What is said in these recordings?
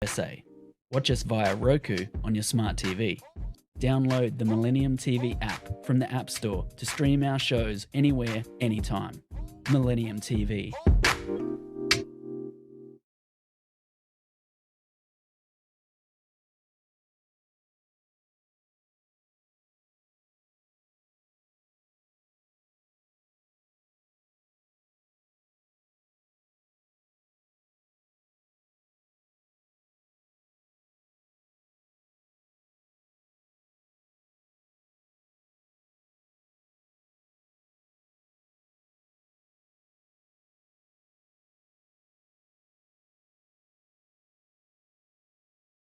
USA. Watch us via Roku on your smart TV. Download the Millennium TV app from the App Store to stream our shows anywhere, anytime. Millennium TV.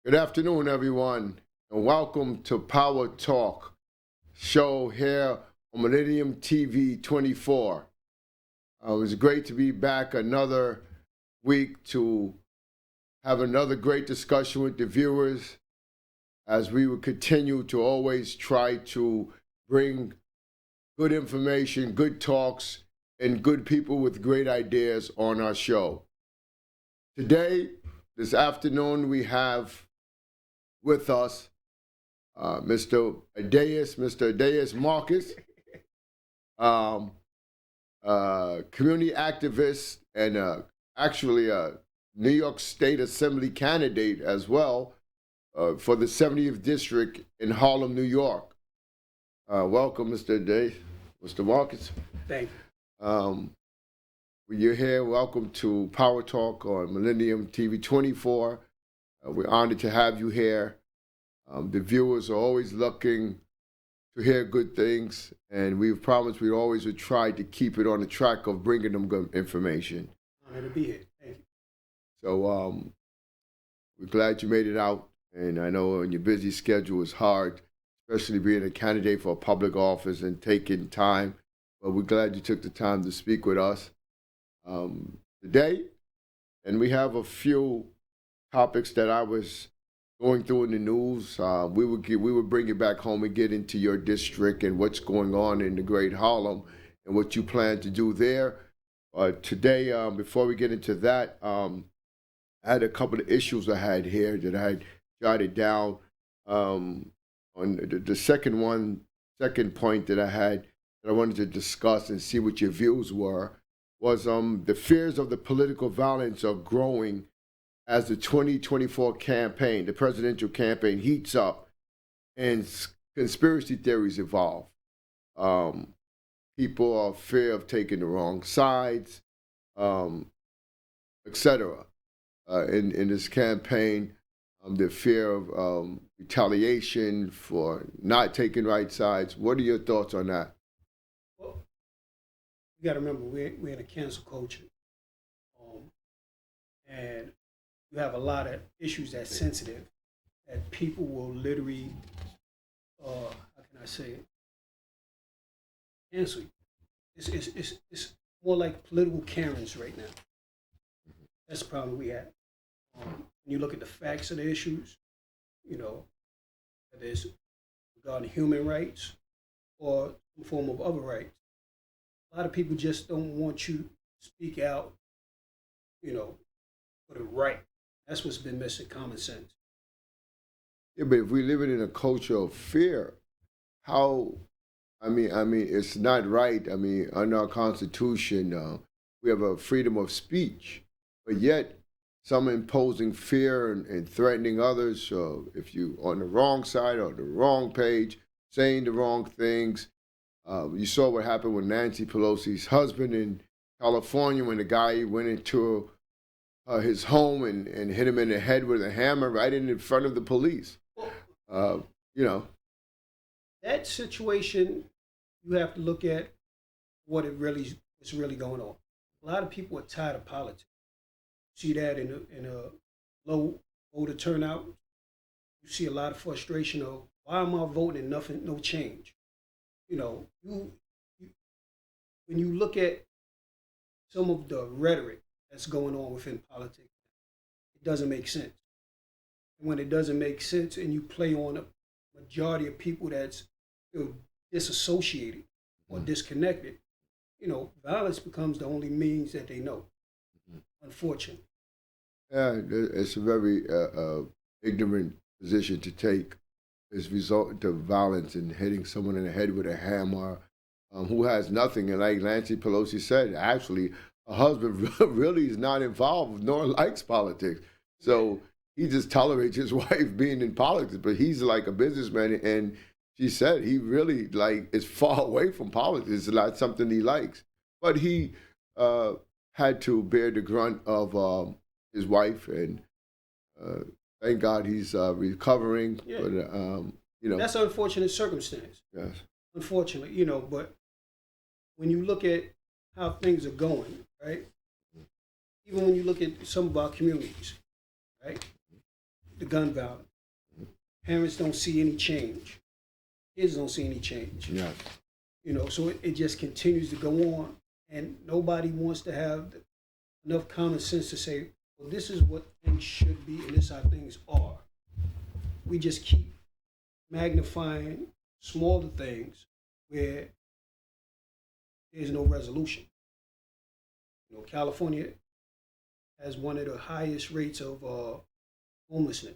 Good afternoon, everyone, and welcome to Power Talk show here on Millennium TV 24. It was great to be back another week to have another great discussion with the viewers as we will continue to always try to bring good information, good talks, and good people with great ideas on our show. Today, this afternoon, we have with us Mr. Alpheaus Marcus, community activist and actually a New York State Assembly candidate as well for the 70th District in Harlem, New York. Welcome, Mr. Marcus. Thank you. When you're here, welcome to Power Talk on Millennium TV 24. We're honored to have you here. The viewers are always looking to hear good things, and we've promised we always would try to keep it on the track of bringing them good information. Honored to be here. Thank you. So we're glad you made it out, and I know on your busy schedule it's hard, especially being a candidate for a public office and taking time, but we're glad you took the time to speak with us today. And we have a few topics that I was going through in the news. We would bring it back home and get into your district and what's going on in the Great Harlem and what you plan to do there. Today, before we get into that, I had a couple of issues I had here that I had jotted down. On the second point that I had that I wanted to discuss and see what your views were was the fears of the political violence are growing as the 2024 campaign, the presidential campaign, heats up and conspiracy theories evolve. People are fear of taking the wrong sides, etc. In this campaign, the fear of retaliation for not taking right sides. What are your thoughts on that? Well, you got to remember, we're in a cancel culture. And you have a lot of issues that's sensitive that people will literally, how can I say it, cancel you. It's more like political Karens right now. That's the problem we have. When you look at the facts of the issues, whether it's regarding human rights or some form of other rights, a lot of people just don't want you to speak out, for the right. That's what's been missing, common sense. Yeah, but if we live in a culture of fear, it's not right. Under our Constitution, we have a freedom of speech, but yet some imposing fear and threatening others. So if you on the wrong side or the wrong page, saying the wrong things, you saw what happened with Nancy Pelosi's husband in California when the guy went into his home and hit him in the head with a hammer right in front of the police. That situation, you have to look at what's really going on. A lot of people are tired of politics. You see that in a low voter turnout. You see a lot of frustration of why am I voting and nothing, no change. When you look at some of the rhetoric that's going on within politics, it doesn't make sense. And when it doesn't make sense and you play on a majority of people that's disassociated or disconnected, violence becomes the only means that they know, unfortunately. Yeah, it's a very ignorant position to take. It's resulting to violence and hitting someone in the head with a hammer who has nothing. And like Nancy Pelosi said, actually, her husband really is not involved nor likes politics. So he just tolerates his wife being in politics, but he's like a businessman. And she said he really like is far away from politics. It's not something he likes. But he had to bear the grunt of his wife, and thank God he's recovering. Yeah. But That's an unfortunate circumstance. yes, Unfortunately, but when you look at how things are going, right? Even when you look at some of our communities, right? The gun violence, parents don't see any change. Kids don't see any change. yes, So it just continues to go on, and nobody wants to have enough common sense to say, well, this is what things should be, and this is how things are. We just keep magnifying smaller things where there's no resolution. California has one of the highest rates of homelessness.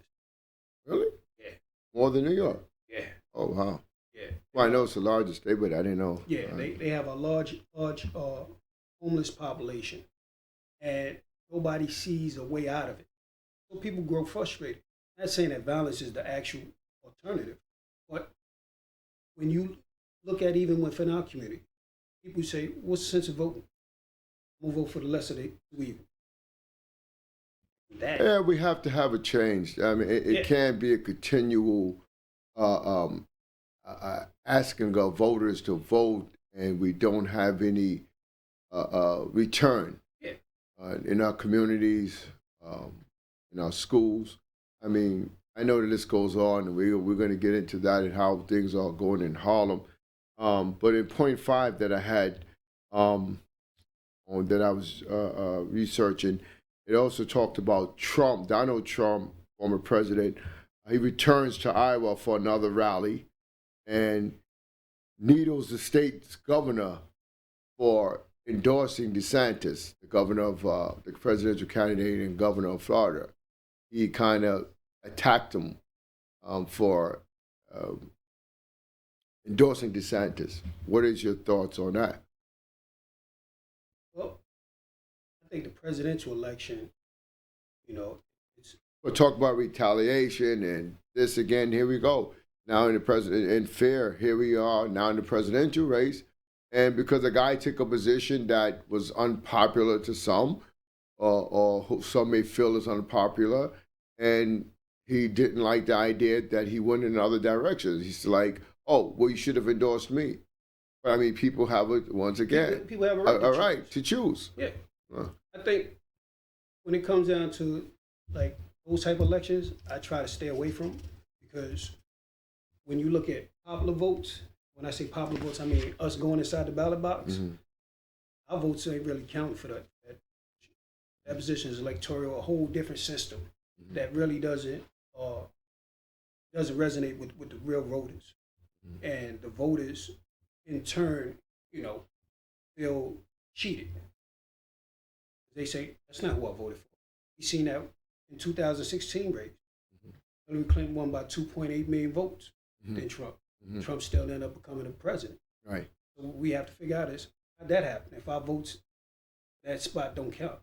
really, Yeah, more than New York. yeah, Oh wow. yeah. Well, I know it's the largest state, but I didn't know. Yeah, they have a large homeless population, and nobody sees a way out of it. So people grow frustrated. I'm not saying that violence is the actual alternative, but when you look at even within our community, people say, what's the sense of voting? I'm gonna vote for the lesser of the two evils. Yeah, we have to have a change. I mean, it can't be a continual asking of voters to vote, and we don't have any return in our communities, in our schools. I mean, I know that this goes on, and we're going to get into that and how things are going in Harlem. But in point five that I had that I was researching, it also talked about Trump, Donald Trump, former president. He returns to Iowa for another rally and needles the state's governor for endorsing DeSantis, the governor of the presidential candidate and governor of Florida. He kind of attacked him for endorsing DeSantis. What is your thoughts on that? Well, I think the presidential election, We'll talk about retaliation and this again. Here we go. Now in fear, here we are now in the presidential race. And because a guy took a position that was unpopular to some, or who some may feel is unpopular, and he didn't like the idea that he went in another direction. He's like, oh, well, you should have endorsed me. But I mean, people have it, once again, people have a right to choose. Yeah. I think when it comes down to like those type of elections, I try to stay away from, because when you look at popular votes, when I say popular votes, I mean us going inside the ballot box. Mm-hmm. Our votes ain't really counting for that. That position is electoral, a whole different system that really doesn't resonate with the real voters. And the voters, in turn, feel cheated. They say, that's not who I voted for. We seen that in 2016 race. Hillary Clinton won by 2.8 million votes than Trump. Trump still ended up becoming the president. Right. So we have to figure out how'd that happen? If our votes, that spot don't count.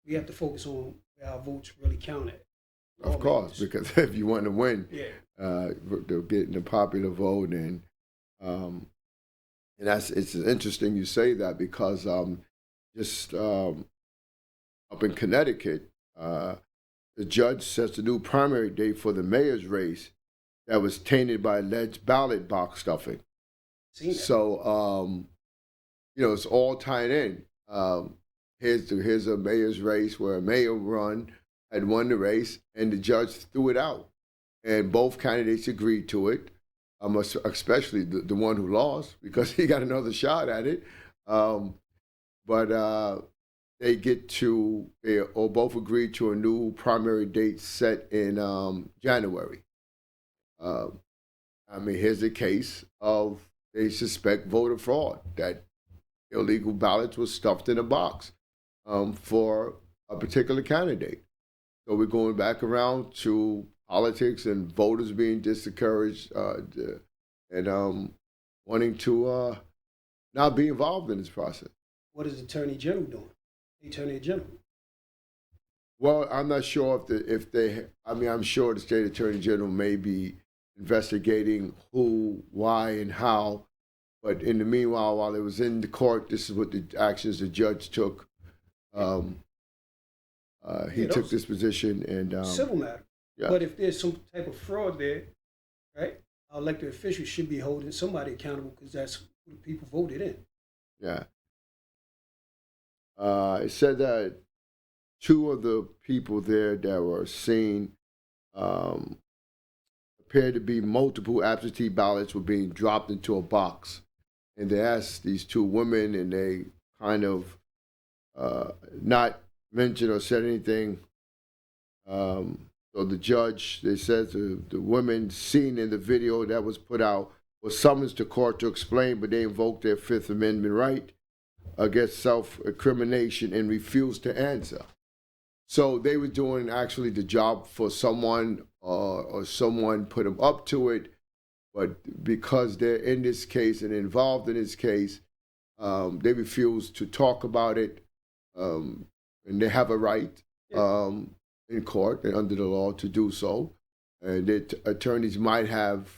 We have to focus on where our votes really count at. Of course, because if you want to win, they're getting the popular vote, and it's interesting you say that, because just up in Connecticut, the judge sets a new primary date for the mayor's race that was tainted by alleged ballot box stuffing. So it's all tied in. Here's a mayor's race where a mayor had won the race, and the judge threw it out. And both candidates agreed to it, especially the one who lost, because he got another shot at it. But they both agreed to a new primary date set in January. Here's a case of they suspect voter fraud, that illegal ballots were stuffed in a box for a particular candidate. So we're going back around to politics and voters being discouraged and wanting to not be involved in this process. What is the Attorney General doing? The Attorney General. Well, I'm not sure I'm sure the state attorney general may be investigating who, why, and how. But in the meanwhile, while it was in the court, this is what the actions the judge took. He took this position and civil matter. Yeah. But if there's some type of fraud there, right? Our elected officials should be holding somebody accountable because that's who the people voted in. Yeah. It said that two of the people there that were seen appeared to be multiple absentee ballots were being dropped into a box. And they asked these two women, and they kind of not mentioned or said anything. So the judge, they said the women seen in the video that was put out was summoned to court to explain, but they invoked their Fifth Amendment right against self-incrimination and refused to answer. So they were doing actually the job for someone or someone put them up to it, but because they're in this case and involved in this case, they refuse to talk about it, and they have a right in court and under the law to do so. And the attorneys might have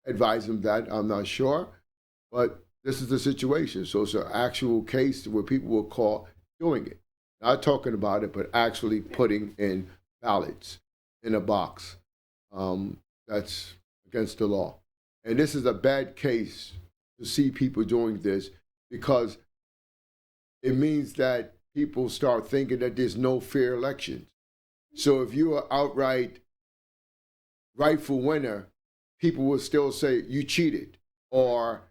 advised them that, I'm not sure, but this is the situation. So it's an actual case where people were caught doing it. Not talking about it, but actually putting in ballots in a box. That's against the law. And this is a bad case to see people doing this because it means that people start thinking that there's no fair elections. So if you are outright rightful winner, people will still say you cheated or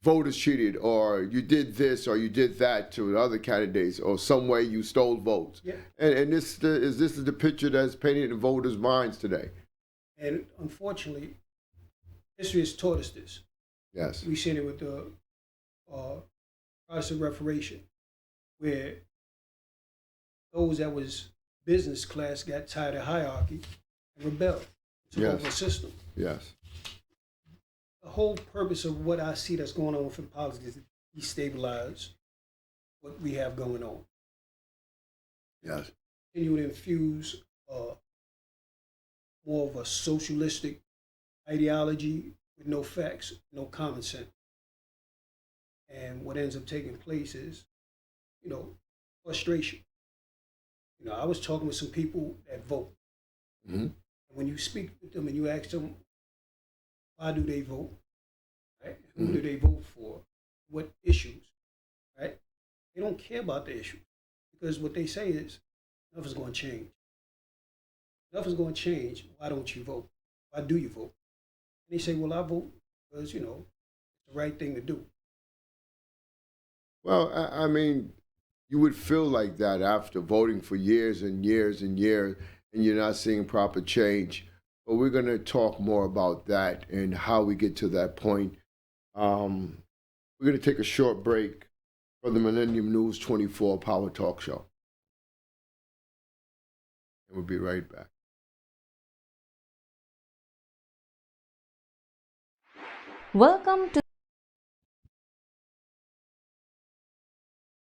voters cheated or you did this or you did that to the other candidates or some way you stole votes. Yeah. And this is the picture that's painted in voters' minds today. And unfortunately, history has taught us this. Yes. We've seen it with the Protestant Reformation, where those that was business class got tired of hierarchy and rebelled to over a system. Yes. The whole purpose of what I see that's going on from politics is to destabilize what we have going on. Yes. Continue to infuse more of a socialistic ideology with no facts, no common sense. And what ends up taking place is, frustration. I was talking with some people that vote. Mm-hmm. And when you speak with them and you ask them, why do they vote? Right? Who do they vote for? What issues? Right? They don't care about the issue because what they say is, nothing's going to change. Nothing's going to change. Why don't you vote? Why do you vote? And they say, well, I vote because, it's the right thing to do. Well, I mean, you would feel like that after voting for years and years and years, and you're not seeing proper change. But we're going to talk more about that and how we get to that point. We're going to take a short break for the Millennium News 24 Power Talk Show. And we'll be right back. Welcome to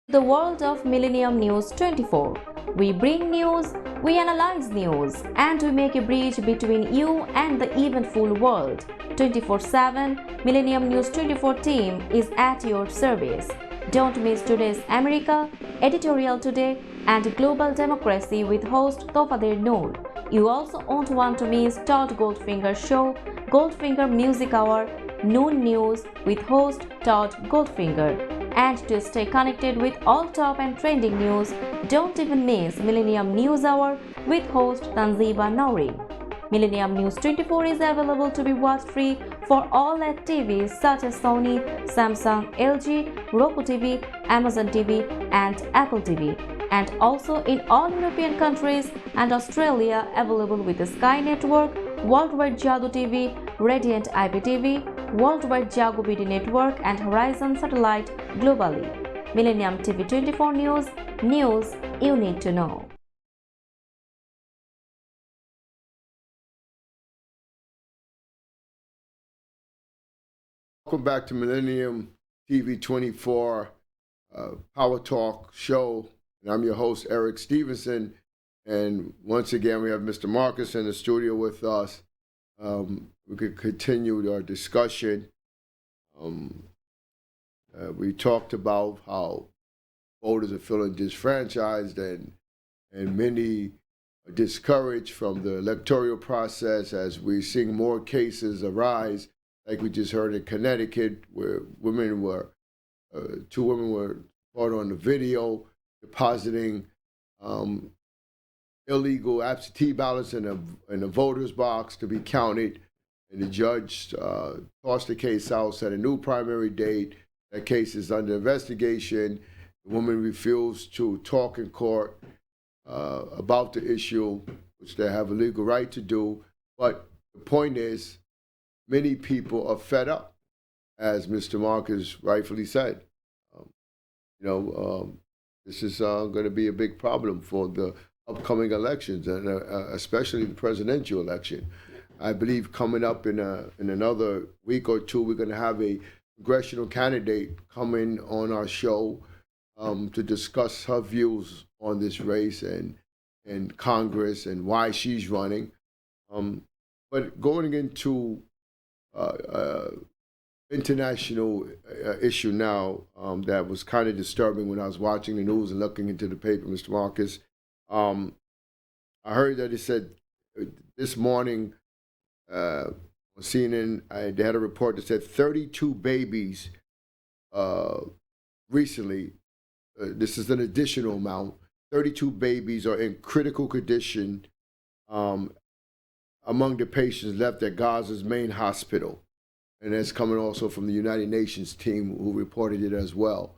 the world of Millennium News 24. We bring news, we analyze news, and we make a bridge between you and the eventful world. 24/7, Millennium News 24 team is at your service. Don't miss today's America, Editorial Today, and Global Democracy with host Tofader Noor. You also won't want to miss Todd Goldfinger's show, Goldfinger Music Hour, Noon News with host Todd Goldfinger. And to stay connected with all top and trending news, don't even miss Millennium News Hour with host Tanziba Nouri. Millennium News 24 is available to be watched free for all LED TVs such as Sony, Samsung, LG, Roku TV, Amazon TV, and Apple TV. And also in all European countries and Australia, available with the Sky Network, Worldwide Jadu TV, Radiant IPTV, Worldwide Jago BD Network, and Horizon Satellite globally. Millennium TV 24 News you need to know. Welcome back to Millennium TV 24 Power Talk show. And I'm your host, Eric Stevenson. And once again, we have Mr. Marcus in the studio with us. We could continue our discussion. We talked about how voters are feeling disfranchised and many are discouraged from the electoral process as we're seeing more cases arise, like we just heard in Connecticut, where two women were caught on the video depositing illegal absentee ballots in a voter's box to be counted. And the judge tossed the case out, set a new primary date. That case is under investigation. The woman refused to talk in court about the issue, which they have a legal right to do. But the point is, many people are fed up, as Mr. Marcus rightfully said. This is going to be a big problem for the upcoming elections, and especially the presidential election. I believe coming up in another week or two, we're going to have a congressional candidate coming on our show to discuss her views on this race and Congress and why she's running. But going into international issue now that was kind of disturbing when I was watching the news and looking into the paper, Mr. Marcus. I heard that it said this morning on CNN, they had a report that said 32 babies recently, this is an additional amount, 32 babies are in critical condition among the patients left at Gaza's main hospital. And that's coming also from the United Nations team who reported it as well.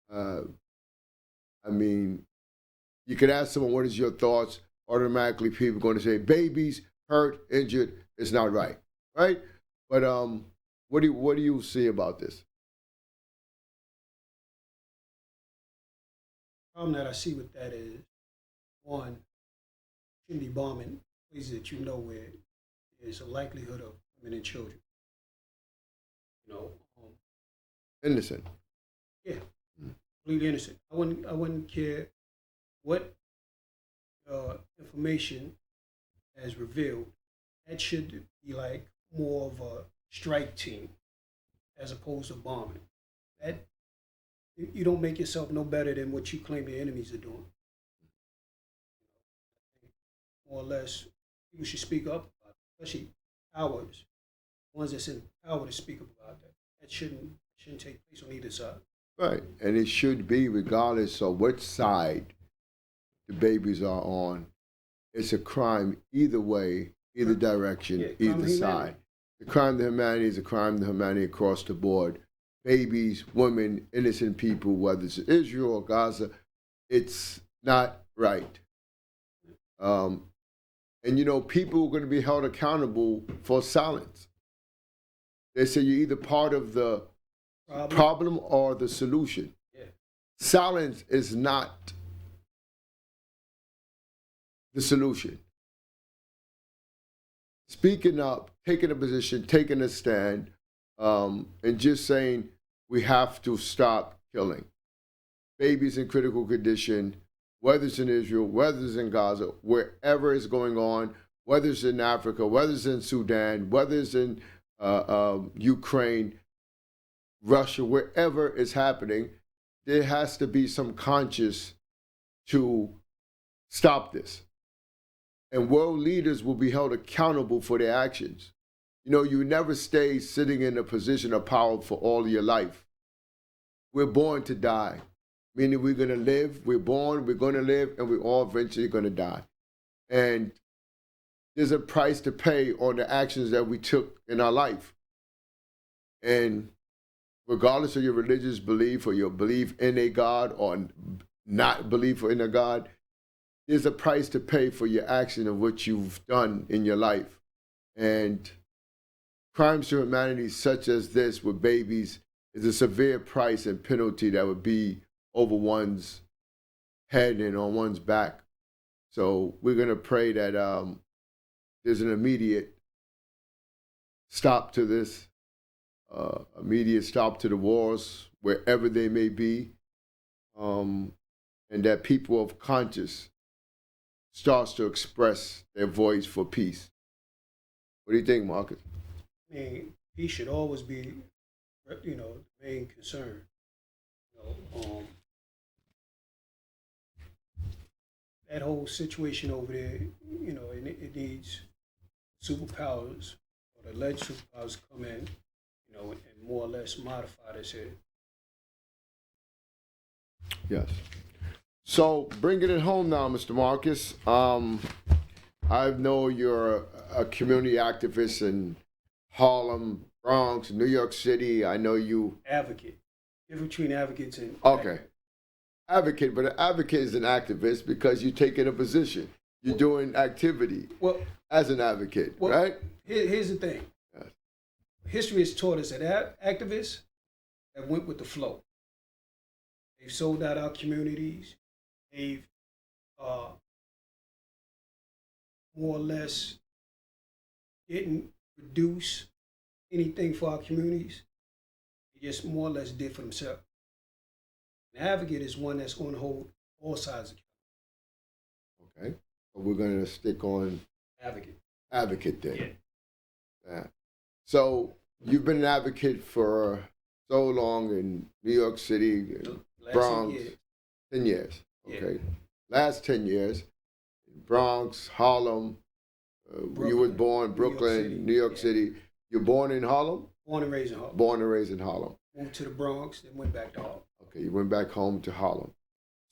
You could ask someone, what is your thoughts? Automatically people are going to say, babies, hurt, injured, it's not right, right? But what do you see about this? The problem that I see with that is, one, shouldn't be bombing places that you know where there's a likelihood of women and children. Innocent. Yeah, completely innocent. I wouldn't care what information has revealed. That should be like more of a strike team as opposed to bombing. That you don't make yourself no better than what you claim your enemies are doing. More or less, people should speak up about it, especially ours, ones that's in power to speak about that. That shouldn't take place on either side. Right, and it should be regardless of which side the babies are on. It's a crime either way, either direction, either side. The crime to humanity is a crime to humanity across the board. Babies, women, innocent people, whether it's Israel or Gaza, it's not right. And people are going to be held accountable for silence. They say you're either part of the problem or the solution. Yeah. Silence is not the solution. Speaking up, taking a position, taking a stand, and just saying we have to stop killing babies in critical condition, whether it's in Israel, whether it's in Gaza, wherever it's going on, whether it's in Africa, whether it's in Sudan, whether it's in Ukraine, Russia, wherever it's happening, there has to be some conscience to stop this. And world leaders will be held accountable for their actions. You never stay sitting in a position of power for all of your life. We're born to die, meaning we're going to live, we're born, we're going to live, and we're all eventually going to die. And there's a price to pay on the actions that we took in our life. And regardless of your religious belief or your belief in a God or not belief in a God, there's a price to pay for your action of what you've done in your life. And crimes to humanity such as this with babies is a severe price and penalty that would be over one's head and on one's back. So we're going to pray that there's an immediate stop to this. immediate stop to the wars wherever they may be, and that people of conscience starts to express their voice for peace. What do you think, Marcus? I mean, peace should always be, the main concern. That whole situation over there, it needs superpowers or the alleged superpowers to come in, and more or less modify this here. Yes. So bringing it home now, Mr. Marcus. I know you're a community activist in Harlem, Bronx, New York City. I know you. Advocate. Difference between advocates and. Okay. Advocate, but an advocate is an activist because you're taking a position. You're doing activity as an advocate, right? Here's the thing. Yes. History has taught us that activists have went with the flow. They've sold out our communities. They've more or less didn't produce anything for our communities. They just more or less did for themselves. An advocate is one that's going to hold all sides accountable. Okay. So we're going to stick on advocate then. Yeah. So you've been an advocate for so long in New York City, Bronx, 10 years. Okay. Yeah. Last 10 years, Bronx, Harlem. You were born Brooklyn, New York City. You're born in Harlem? Born and raised in Harlem. Born and raised in Harlem. Moved to the Bronx, then went back to Harlem. Okay, you went back home to Harlem.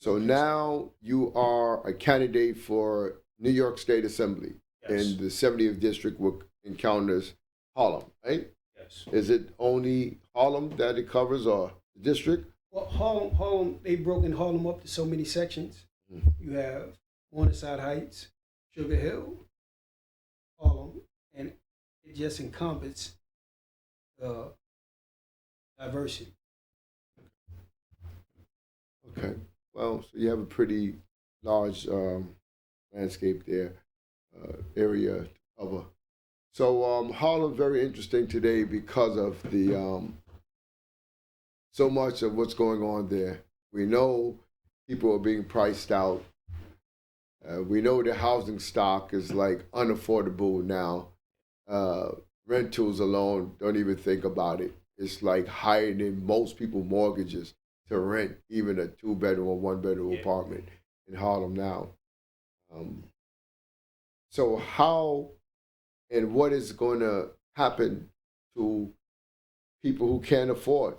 So now you are a candidate for New York State Assembly. Yes. In the 70th district, which encounters Harlem, right? Yes. Is it only Harlem that it covers, or the district? Well, Harlem, they've broken Harlem up to so many sections. Mm-hmm. You have Morningside Heights, Sugar Hill, Harlem, and it just encompasses diversity. Okay. Well, so you have a pretty large landscape there, area to cover. So Harlem's very interesting today because of the so much of what's going on there. We know people are being priced out. We know the housing stock is like unaffordable now. Rentals alone, don't even think about it. It's like higher than most people's mortgages to rent even a 2-bedroom or 1-bedroom apartment in Harlem now. So how and what is going to happen to people who can't afford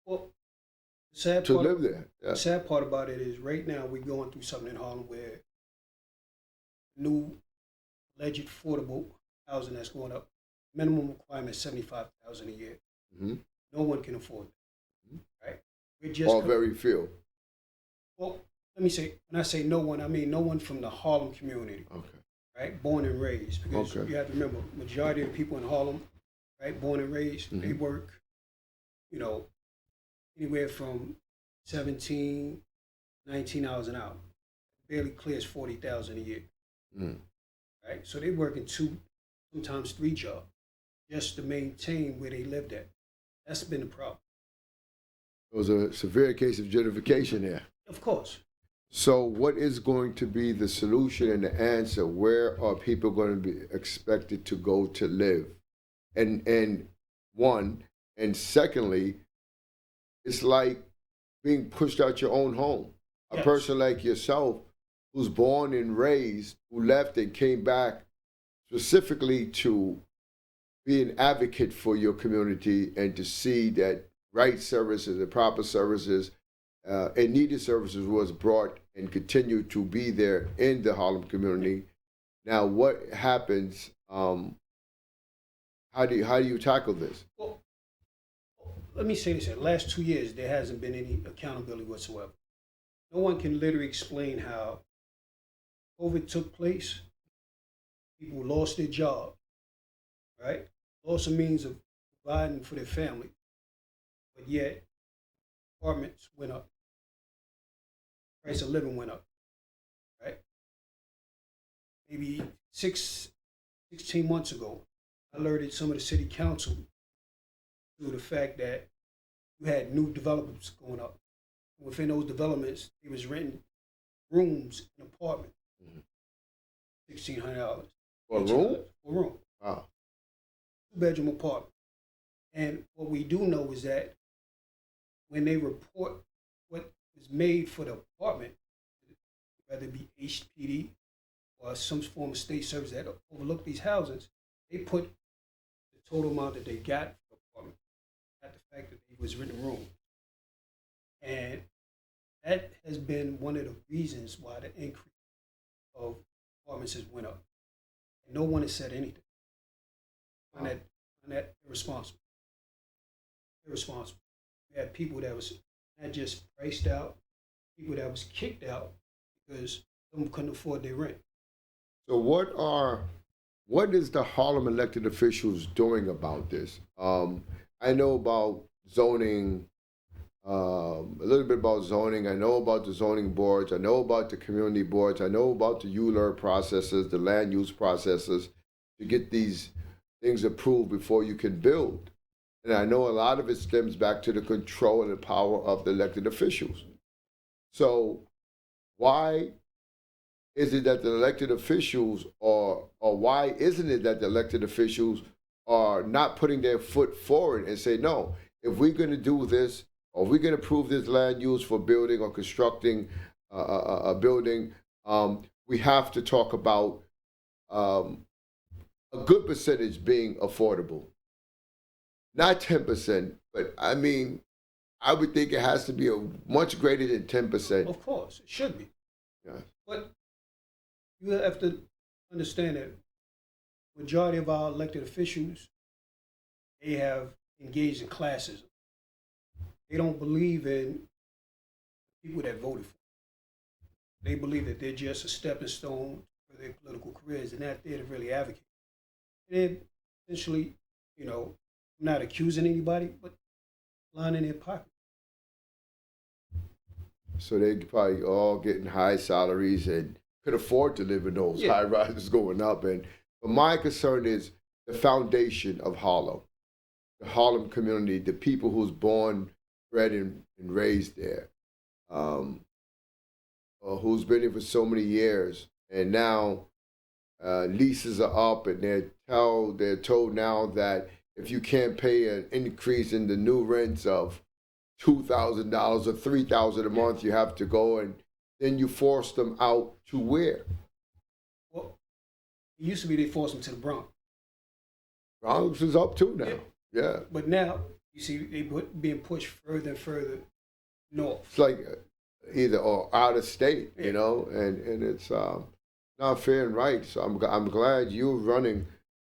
to live there? Yeah. The sad part about it is right now we're going through something in Harlem where new alleged affordable housing that's going up. Minimum requirement is $75,000 a year. Mm-hmm. No one can afford it. Mm-hmm. Right? We're just very few. Well, let me say, when I say no one, I mean no one from the Harlem community. Okay. Right? Born and raised. Because you have to remember, majority of the people in Harlem, right, born and raised, mm-hmm. they work, anywhere from 17, 19 hours an hour. Barely clears $40,000 a year. Mm. Right? So they're working 2, sometimes 3 jobs just to maintain where they lived at. That's been the problem. It was a severe case of gentrification there. Of course. So what is going to be the solution and the answer? Where are people going to be expected to go to live? And one, and secondly, it's like being pushed out your own home. A person like yourself who's born and raised, who left and came back specifically to be an advocate for your community and to see that right services and proper services and needed services was brought and continue to be there in the Harlem community. Now, what happens? How do you tackle this? Well, let me say this: in the last 2 years, there hasn't been any accountability whatsoever. No one can literally explain how COVID took place. People lost their job, right? Lost a means of providing for their family, but yet apartments went up. Price of living went up, right? Maybe 16 months ago, I alerted some of the city council to the fact that you had new developments going up. Within those developments, they was renting rooms in apartments, $1,600 For a room? For a room, Wow. 2-bedroom apartment. And what we do know is that when they report what was made for the apartment, whether it be HPD or some form of state service that overlook these houses, they put the total amount that they got for the apartment at the fact that they was renting room. And that has been one of the reasons why the increase of apartments has went up. And no one has said anything. On that irresponsible. Irresponsible. We had people that was not just priced out, people that was kicked out because some couldn't afford their rent. So what is the Harlem elected officials doing about this? I know about zoning, a little bit about zoning. I know about the zoning boards. I know about the community boards. I know about the ULURP processes, the land use processes to get these things approved before you can build. And I know a lot of it stems back to the control and the power of the elected officials. So why is it that the elected officials or why isn't it that the elected officials are not putting their foot forward and say, no, if we're going to do this, or if we're going to approve this land use for building or constructing a building, we have to talk about a good percentage being affordable. Not 10%, but I mean, I would think it has to be a much greater than 10%. Of course, it should be. Yeah. But you have to understand that majority of our elected officials, they have engaged in classism. They don't believe in people that voted for them. They believe that they're just a stepping stone for their political careers and not there to really advocate. They're essentially, you know, I'm not accusing anybody, but lining their pocket. So they probably all getting high salaries and could afford to live in those high rises going up. But my concern is the foundation of Harlem, the Harlem community, the people who's born, bred, and raised there, who's been here for so many years, and now leases are up, and they're told now that if you can't pay an increase in the new rents of $2,000 or $3,000 a month, you have to go, and then you force them out to where? Well, it used to be they forced them to the Bronx. Bronx is up too now. Yeah. But now, you see, they being pushed further and further north. It's like either or out of state, you know, and it's not fair and right. So I'm glad you're running,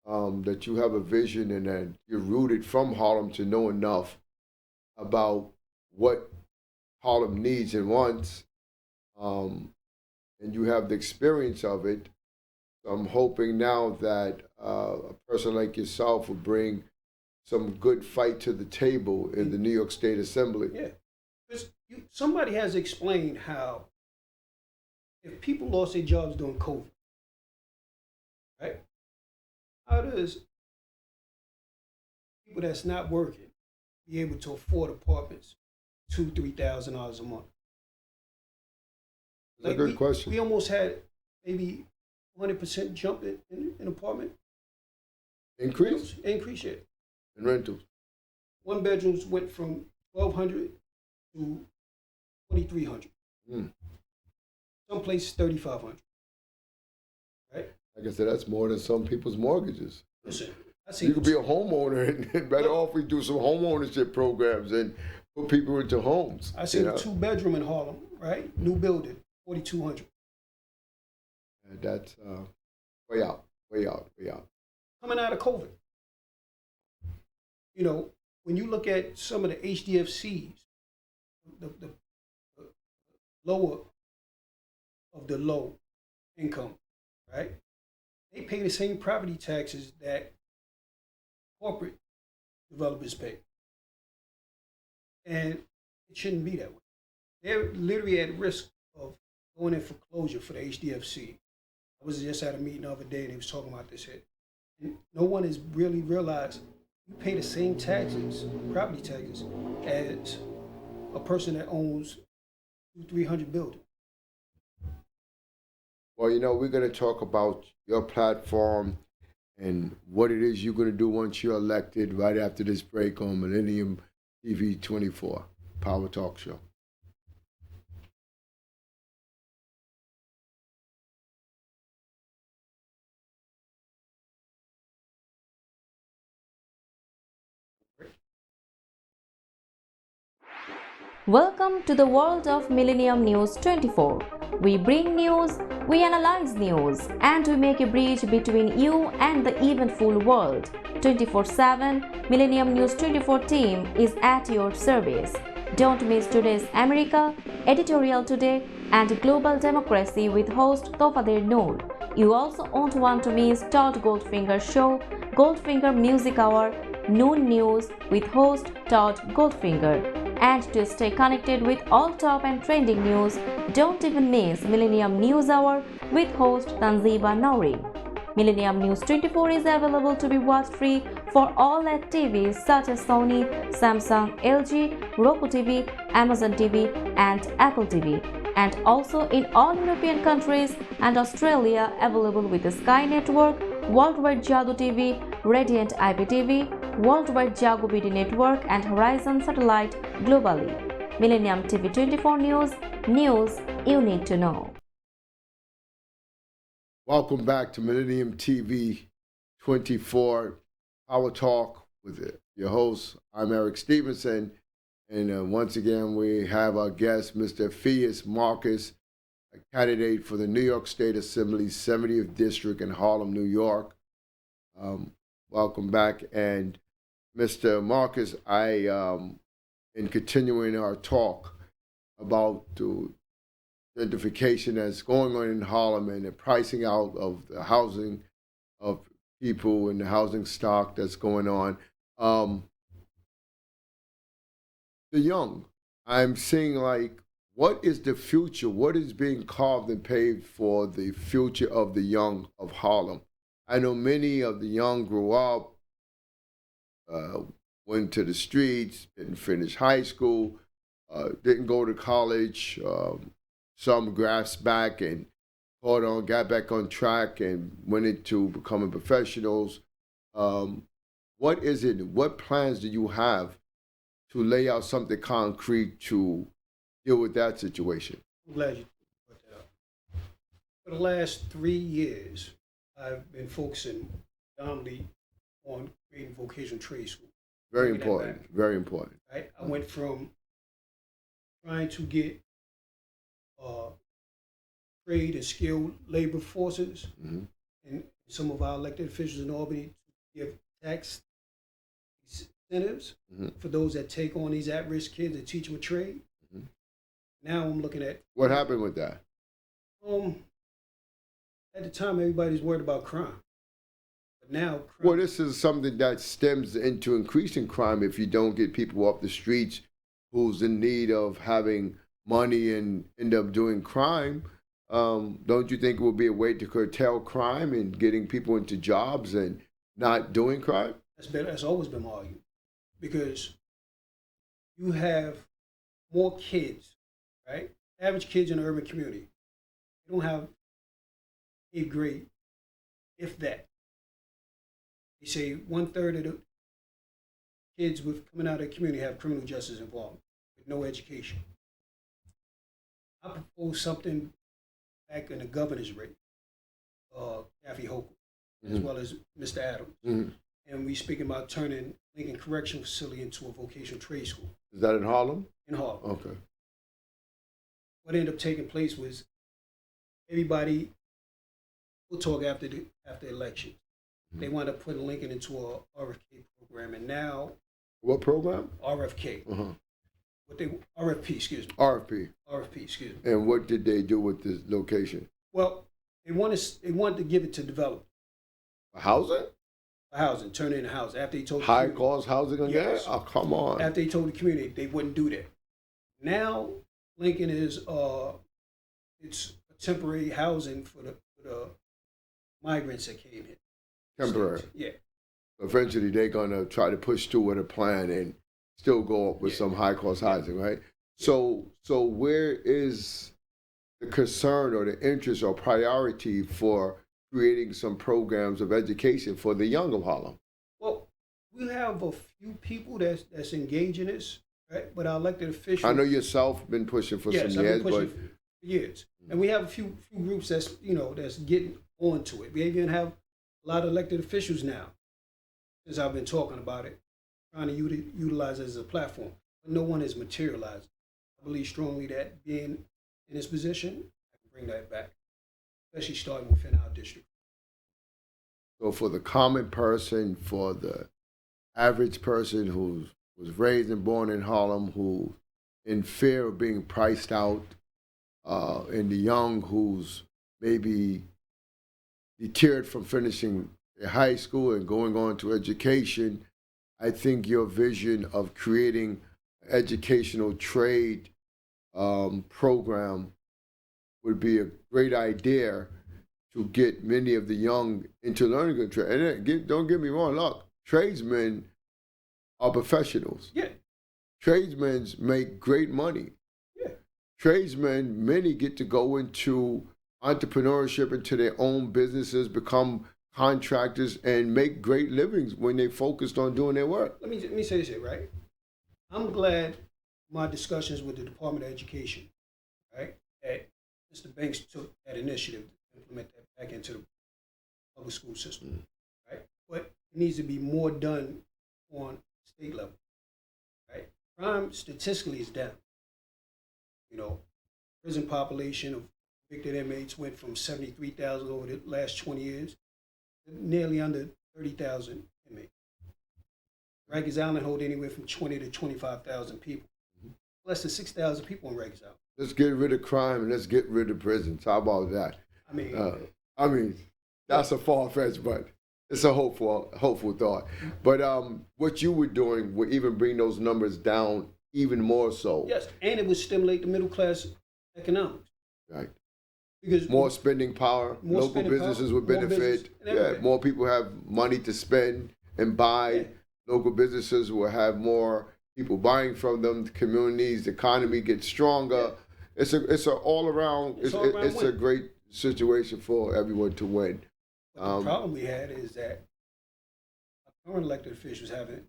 that you have a vision and that you're rooted from Harlem to know enough about what Harlem needs and wants, and you have the experience of it. So I'm hoping now that a person like yourself will bring some good fight to the table in the New York State Assembly. Yeah, because somebody has explained how if people lost their jobs during COVID, right? How does people that's not working be able to afford apartments $2,000-$3,000 a month? That's a good question. We almost had maybe 100% jump in apartment Increase? Increase, yeah. In rentals. 1 bedrooms went from 1,200 to 2,300. Some places 3,500. Right? Like I said, that's more than some people's mortgages. Listen, you could be a homeowner and better off we do some home ownership programs and put people into homes. I seen a 2-bedroom in Harlem, right? New building, 4,200. And that's way out. Coming out of COVID. You know, when you look at some of the HDFCs, the lower of the low income, right? They pay the same property taxes that corporate developers pay. And it shouldn't be that way. They're literally at risk of going in foreclosure for the HDFC. I was just at a meeting the other day and they was talking about this here. And no one has really realized you pay the same taxes, property taxes, as a person that owns 300 buildings. Well, we're going to talk about your platform and what it is you're going to do once you're elected right after this break on Millennium TV 24, Power Talk Show. Welcome to the world of Millennium News 24. We bring news, we analyze news, and we make a bridge between you and the eventful world. 24/7, Millennium News 24 team is at your service. Don't miss today's America, Editorial Today, and Global Democracy with host Tofader Noor. You also won't want to miss Todd Goldfinger's show, Goldfinger Music Hour, Noon News with host Todd Goldfinger. And to stay connected with all top and trending news, don't even miss Millennium News Hour with host Tanziba Nouri. Millennium News 24 is available to be watched free for all LED TVs such as Sony, Samsung, LG, Roku TV, Amazon TV, and Apple TV. And also in all European countries and Australia, available with the Sky Network, Worldwide Jadoo TV, Radiant IPTV, Worldwide Jago BD Network, and Horizon Satellite globally. Millennium TV 24 News you need to know. Welcome back to Millennium TV 24 Power Talk with your host. I'm Eric Stevenson. And once again, we have our guest, Mr. Alpheaus Marcus, a candidate for the New York State Assembly's 70th District in Harlem, New York. Welcome back. And Mr. Marcus, in continuing our talk about the gentrification that's going on in Harlem and the pricing out of the housing of people and the housing stock that's going on, the young, I'm seeing what is the future? What is being carved and paved for the future of the young of Harlem? I know many of the young grew up, went to the streets, didn't finish high school, didn't go to college. Some grasped back and got back on track and went into becoming professionals. What is it? What plans do you have to lay out something concrete to deal with that situation? I'm glad you brought that up. For the last 3 years, I've been focusing predominantly on creating vocational trade schools. Very important. Very important. Right? I went from trying to get trade and skilled labor forces and some of our elected officials in Albany to give tax incentives for those that take on these at-risk kids and teach them a trade. Now I'm looking at... What happened with that? At the time, everybody's worried about crime. But now... Well, this is something that stems into increasing crime if you don't get people off the streets who's in need of having money and end up doing crime. Don't you think it would be a way to curtail crime and getting people into jobs and not doing crime? That's always been my argument. Because you have more kids, right? Average kids in an urban community. They don't have 8th grade, if that. They say 1/3 of the kids coming out of the community have criminal justice involvement with no education. I proposed something back in the governor's race, Kathy Hochul, as well as Mr. Adams. And we speaking about turning Lincoln Correctional Facility into a vocational trade school. Is that in Harlem? In Harlem. Okay. What ended up taking place was everybody will talk after the election. They wound up putting Lincoln into a RFK program, and now... What program? RFK. RFP, excuse me. RFP, excuse me. And what did they do with this location? Well, they wanted to give it to developers. Housing? Housing, turn it into housing. After they told the High cost housing again? Yes. Oh, come on. After they told the community they wouldn't do that. Now Lincoln is it's a temporary housing for the migrants that came in. Temporary. Yeah. Eventually, they're gonna try to push through with a plan and still go up with some high-cost housing, right? So where is the concern or the interest or priority for creating some programs of education for the young of Harlem? Well, we have a few people that's engaged in this, right? But our elected officials. I know yourself been pushing for some I've years, been pushing but for years, and we have a few groups that's that's getting onto it. We even have a lot of elected officials now, since I've been talking about it, trying to utilize it as a platform. But no one has materialized. I believe strongly that being in this position, I can bring that back, especially starting within our district. so for the common person, for the average person who was raised and born in Harlem, who in fear of being priced out, and the young who's maybe deterred from finishing their high school and going on to education, I think your vision of creating an educational trade program would be a great idea to get many of the young into learning a trade. And don't get me wrong, look, tradesmen are professionals. Yeah. Tradesmen make great money. Yeah. Tradesmen, many get to go into entrepreneurship, into their own businesses, become contractors, and make great livings when they focused on doing their work. Let me say this here, right? I'm glad my discussions with the Department of Education, right, that Mr. Banks took that initiative to implement that back into the public school system, right? But it needs to be more done on state level, right? Crime statistically is down. Prison population of convicted inmates went from 73,000 over the last 20 years to nearly under 30,000 inmates. Rikers Island hold anywhere from 20 to 25,000 people. Less than 6,000 people in Rikers Island. Let's get rid of crime and let's get rid of prisons. How about that? I mean, that's a far-fetched, but it's a hopeful thought. But what you were doing would even bring those numbers down even more so. Yes, and it would stimulate the middle class economics. Right. Because more spending power, local businesses would benefit. More people have money to spend and buy. Yeah. Local businesses will have more people buying from them. The communities, the economy gets stronger. Yeah. It's a all around. It's a great situation for everyone to win. But the problem we had is that our current elected officials haven't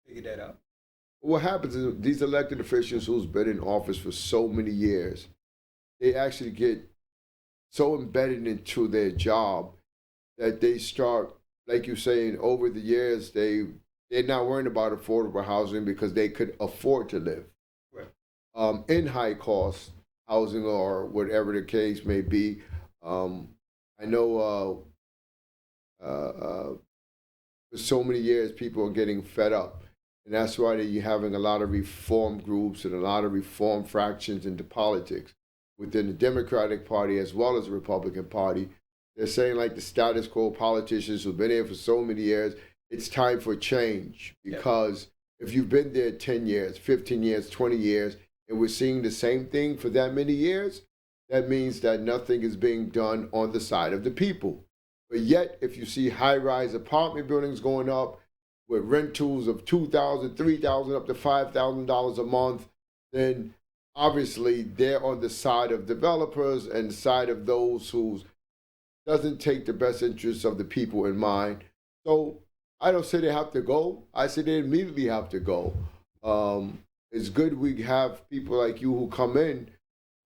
figured that out. What happens is these elected officials who's been in office for so many years, they actually get so embedded into their job that they start, like you're saying, over the years, they're not worrying about affordable housing because they could afford to live in high cost housing or whatever the case may be. I know for so many years, people are getting fed up. And that's why you're having a lot of reform groups and a lot of reform fractions into politics within the Democratic Party as well as the Republican Party. They're saying, like the status quo politicians who've been here for so many years, it's time for change. Because if you've been there 10 years, 15 years, 20 years, and we're seeing the same thing for that many years, that means that nothing is being done on the side of the people. But yet, if you see high-rise apartment buildings going up with rentals of $2,000, $3,000, up to $5,000 a month, then obviously they're on the side of developers and the side of those who doesn't take the best interests of the people in mind. So I don't say they have to go. I say they immediately have to go. It's good we have people like you who come in,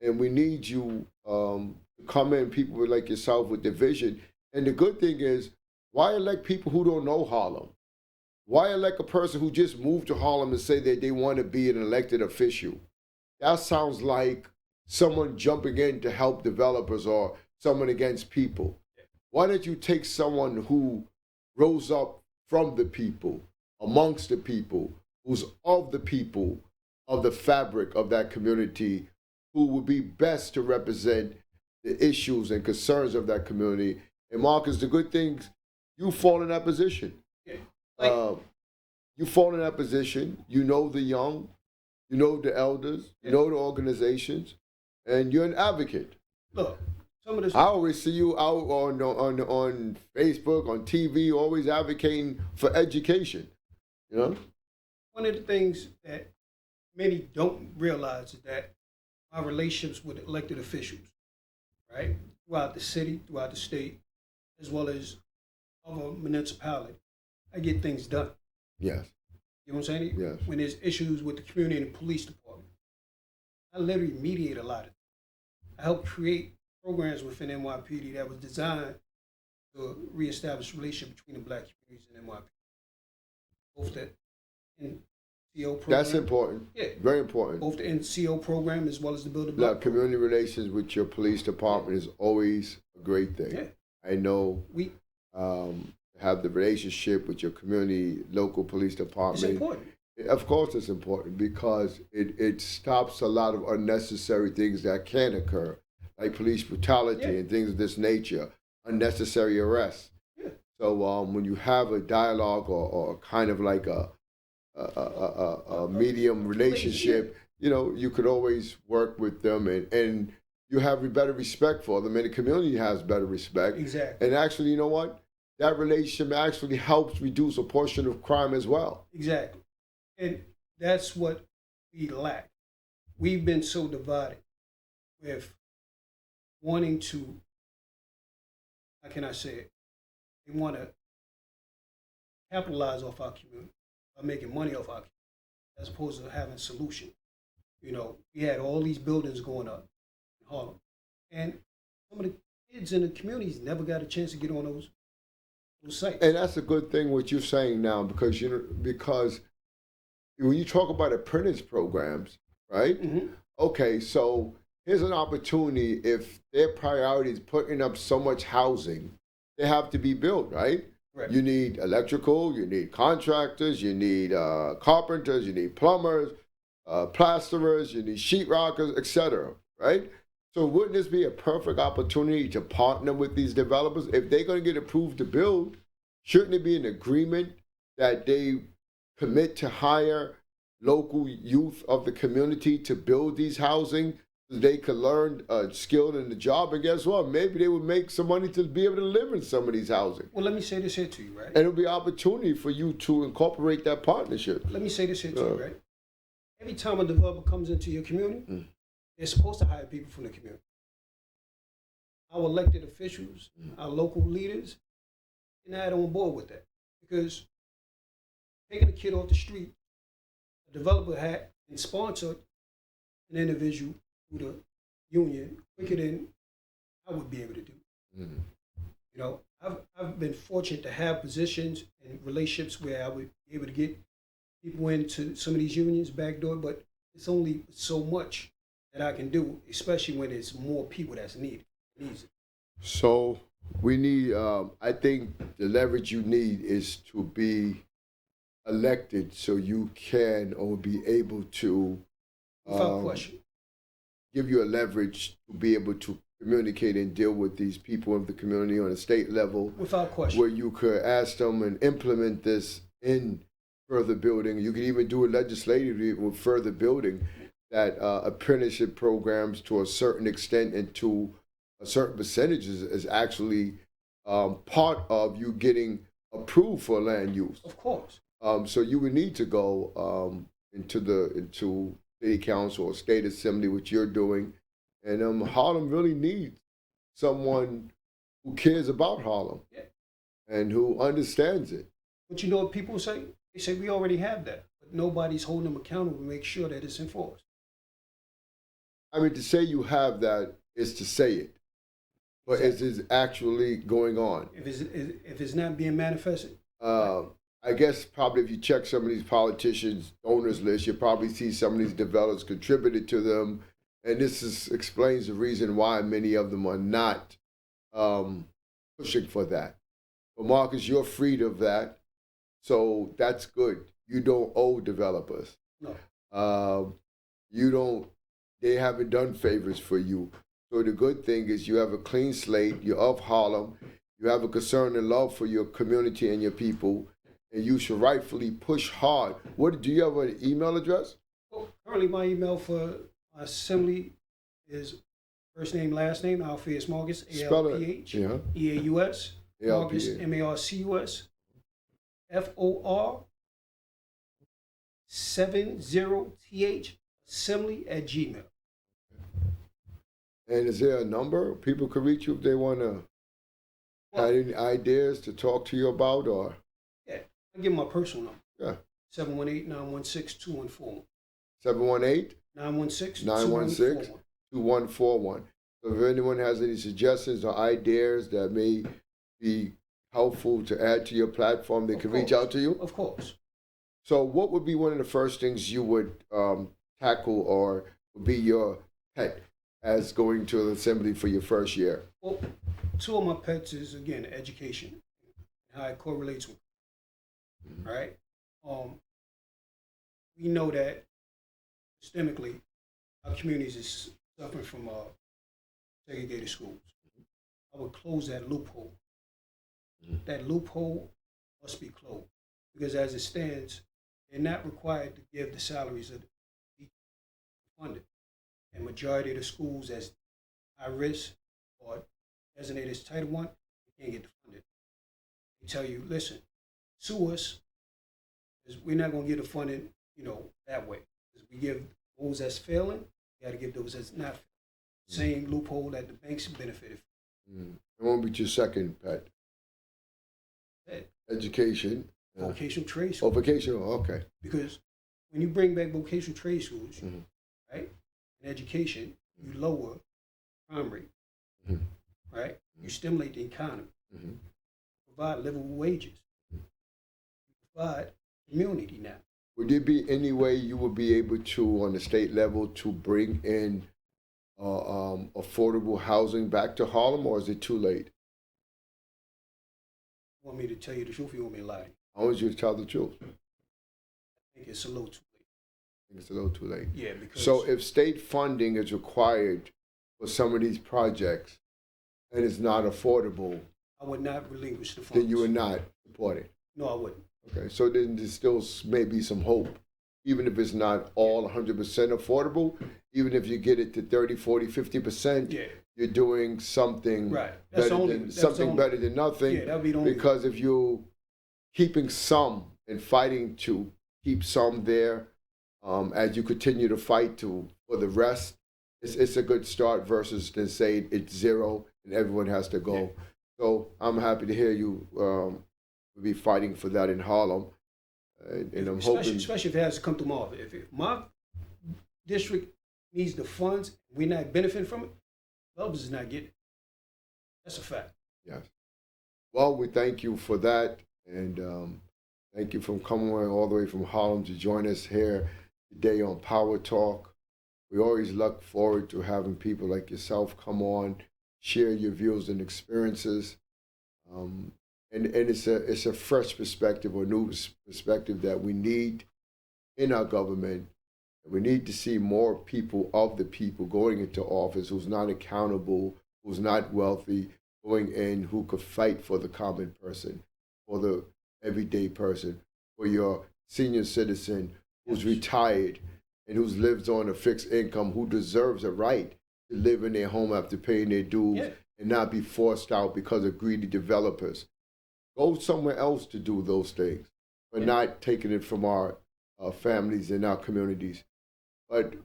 and we need you to come in, people like yourself with the vision. And the good thing is, why elect people who don't know Harlem? Why elect a person who just moved to Harlem and say that they want to be an elected official? That sounds like someone jumping in to help developers or someone against people. Why don't you take someone who rose up from the people, amongst the people, who's of the people, of the fabric of that community, who would be best to represent the issues and concerns of that community? And Marcus, the good things, you fall in that position. You fall in that position. You know the young, you know the elders, you know the organizations, and you're an advocate. Look, some of this. I always see you out on Facebook, on TV, always advocating for education. You know, One of the things that many don't realize is that our relationships with elected officials, right, throughout the city, throughout the state, as well as other municipalities, I get things done. yes, You know what I'm saying? Yes. When there's issues with the community and the police department, I literally mediate a lot of things. I helped create programs within NYPD that was designed to reestablish relationship between the black communities and NYPD. Both the NCO program. that's important. Yeah. Very important. Both the NCO program as well as the Build a Block. Community relations with your police department is always a great thing. Yeah. I know We have the relationship with your community, local police it's department. important. Of course it's important because it stops a lot of unnecessary things that can occur, like police brutality Yeah. and things of this nature, unnecessary arrests. Yeah. So when you have a dialogue or kind of like a medium relationship, you know, you could always work with them and you have a better respect for them and the community has better respect. Exactly. And actually, you know what? That relationship actually helps reduce a portion of crime as well. Exactly. And that's what we lack. We've been so divided with wanting to, how can I say it? They want to capitalize off our community by making money off our community as opposed to having a solution. You know, we had all these buildings going up in Harlem. And some of the kids in the communities never got a chance to get on those sites. And that's a good thing what you're saying now because because when you talk about apprentice programs, right? Mm-hmm. Okay, so here's an opportunity. If their priority is putting up so much housing, they have to be built, right? Right. You need electrical, you need contractors, you need carpenters, you need plumbers, plasterers, you need sheetrockers, etc. Right? So wouldn't this be a perfect opportunity to partner with these developers? If they're going to get approved to build, shouldn't it be an agreement that they commit to hire local youth of the community to build these housing so they could learn skilled in the job? And guess what? Maybe they would make some money to be able to live in some of these housing. Well, let me say this here to you, right? And it'll be an opportunity for you to incorporate that partnership. Let me say this here to you, right? Every time a developer comes into your community, they're supposed to hire people from the community. Our elected officials, our local leaders, they're not on board with that. Because taking a kid off the street, a developer had and sponsored an individual through the union quicker than I would be able to do. Mm-hmm. You know, I've been fortunate to have positions and relationships where I would be able to get people into some of these unions backdoor, but it's only so much that I can do, especially when it's more people that's needed. So we need, I think the leverage you need is to be elected so you can or be able to Without question. give you a leverage to be able to communicate and deal with these people of the community on a state level. Without question. Where you could ask them and implement this in further building. You could even do it legislatively with further building that apprenticeship programs to a certain extent and to a certain percentages is actually part of you getting approved for land use. Of course. So you would need to go into city council or state assembly, which you're doing, and Harlem really needs someone who cares about Harlem and who understands it. But you know what people say? They say we already have that, but nobody's holding them accountable to make sure that it's enforced. I mean, to say you have that is to say it, but is it actually going on? If it's not being manifested. I guess probably if you check some of these politicians' donors list, you probably see some of these developers contributed to them, and this explains the reason why many of them are not pushing for that. But Marcus, you're freed of that, so that's good. You don't owe developers. No. You don't. They haven't done favors for you. So the good thing is you have a clean slate. You're of Harlem. You have a concern and love for your community and your people, and you should rightfully push hard. Do you have an email address? Well, currently my email for my assembly is First name, last name, Alpheaus Marcus, Spell it. A-L-P-H, Yeah. E-A-U-S, Marcus, A-L-P-H. M-A-R-C-U-S, F-O-R 70th, assembly@gmail. And is there a number people could reach you if they want to have any ideas to talk to you about, or? Yeah, I give my personal number. Yeah. 718-916-2141. 718 916-2141. 2141. So if anyone has any suggestions or ideas that may be helpful to add to your platform, they can reach out to you? Of course. So what would be one of the first things you would tackle, or would be your pet as going to the assembly for your first year? Well, two of my pets is, again, education, how it correlates with, right? We know that systemically, our communities is suffering from segregated schools. I would close that loophole. That loophole must be closed, because as it stands, they're not required to give the salaries of the teachers funded. And majority of the schools that's high risk or designated as Title I, they can't get the funding. They tell you, listen, sue us, because we're not going to get the funding, that way. Because we give those that's failing, we got to give those that's not failing. Same loophole that the banks benefited from. It won't be your second pet. Education. Vocational trade schools. Oh, vocational, okay. Because when you bring back vocational trade schools, right, and education, you lower crime rate, right? You stimulate the economy, provide livable wages, you provide community now. Would there be any way you would be able to, on the state level, to bring in affordable housing back to Harlem, or is it too late? You want me to tell you the truth, or you want me to lie to you? I want you to tell the truth. I think it's a little too late. I think it's a little too late. Yeah, because... So if state funding is required for some of these projects and it's not affordable, I would not relinquish the funds. then you would not support it? No, I wouldn't. Okay, so then there still may be some hope, even if it's not all 100% affordable, even if you get it to 30, 40, 50%, you're doing something better than nothing. Yeah, that would be the only. Because if you're keeping some and fighting to keep some there, as you continue to fight for the rest, it's a good start versus than say it's zero and everyone has to go. Yeah. So I'm happy to hear you will be fighting for that in Harlem, and I'm hoping, especially if it has to come through my office. If my district needs the funds, we're not benefiting from it, others is not getting it. That's a fact. Yes. Well, we thank you for that, and thank you for coming all the way from Harlem to join us here today on Power Talk. We always look forward to having people like yourself come on, share your views and experiences. And it's a fresh perspective or new perspective that we need in our government. We need to see more people of the people going into office who's not accountable, who's not wealthy, going in, who could fight for the common person, for the everyday person, for your senior citizen who's retired and who lives on a fixed income, who deserves a right to live in their home after paying their dues and not be forced out because of greedy developers. Go somewhere else to do those things, but not taking it from our families and our communities. But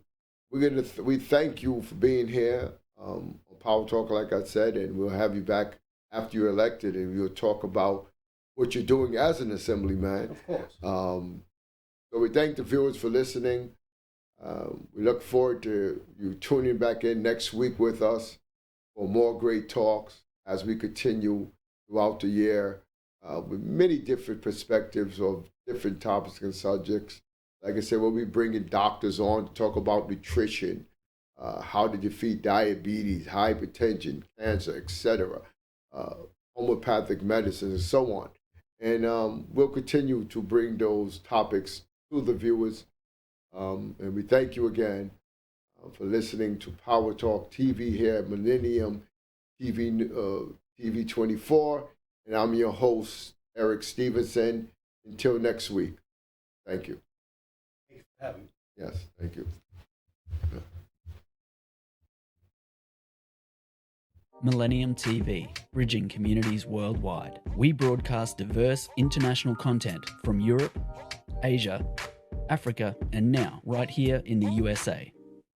we thank you for being here on Power Talk, like I said, and we'll have you back after you're elected, and we'll talk about what you're doing as an assemblyman. Of course. So we thank the viewers for listening. We look forward to you tuning back in next week with us for more great talks as we continue throughout the year with many different perspectives of different topics and subjects. Like I said, we'll be bringing doctors on to talk about nutrition, how to defeat diabetes, hypertension, cancer, etc., homeopathic medicine, and so on. And we'll continue to bring those topics to the viewers. And we thank you again for listening to Power Talk TV here at Millennium TV 24. And I'm your host, Eric Stevenson. Until next week, thank you. Thanks for having me. Yes, thank you. Millennium TV, bridging communities worldwide. We broadcast diverse international content from Europe, Asia, Africa, and now right here in the USA.